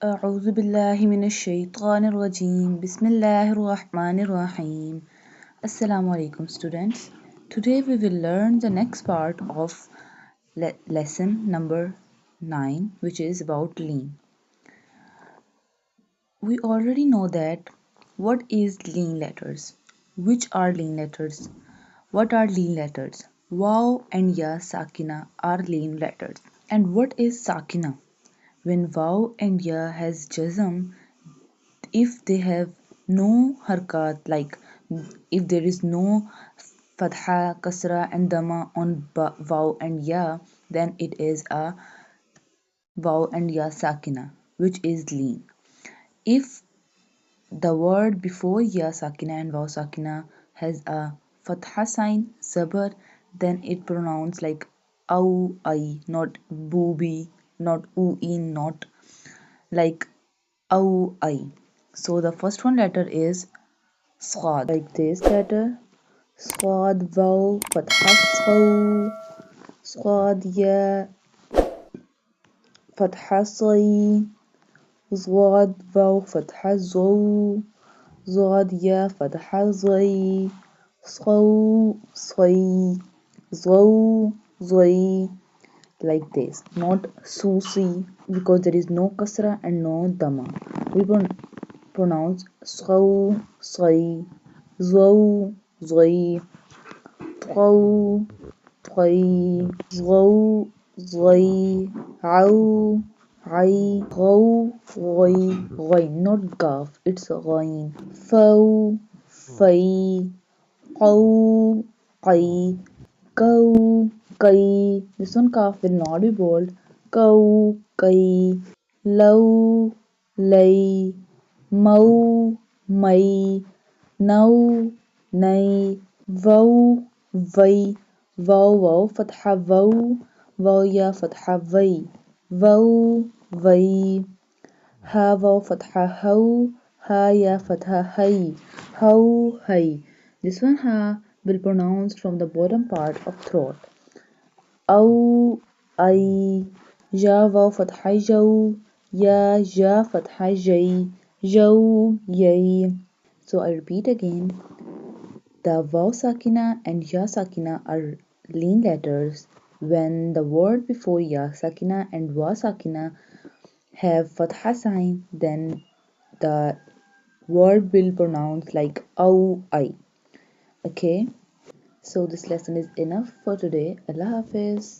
أعوذ بالله من الشيطان الرجيم بسم الله الرحمن الرحيم Assalamu alaikum students. Today we will learn the next part of lesson number 9, which is about lean. We already know that what is lean letters, which are lean letters, what are lean letters. Waw and ya sakina are lean letters. And what is sakina? When waw and ya has jazm, if they have no harkat, like if there is no fatha, kasra and dama on waw and ya, then it is a waw and ya sakina, which is lean. If the word before ya sakina and waw sakina has a fatha sign, zabar, then it pronounced like au, I, not booby, not in, not like au, I. So the first one letter is صاد, like this letter صاد واو فتحة صو صاد يا فتحة صي صاد واو فتحة زو صاد يا فتحة زي صو صي زو زي, like this, not susi, because there is no kasra and no dama. We pronounce صو صي زو زي طو طي ظو ظي عو عي غو غي غي, not gaf, it's غين فو في قو قي go kai. This one calf will not be bold. Go kai. Low lay. Mo may. No nay. Vow vay. Vow wow fatha vow. Vow ya fatha vay. Vow vay. Ha wow fatha how. Ha ya fatha hay. How hay. This one ha will pronounce from the bottom part of throat. أو أي جا واو فتحة جو يا جا فتحة جي جو يي. So I repeat again, the waw sakina and ya sakina are lean letters. When the word before ya sakina and wa sakina have fatha sign, then the word will pronounce like au, I. Okay, so this lesson is enough for today. Allah Hafiz.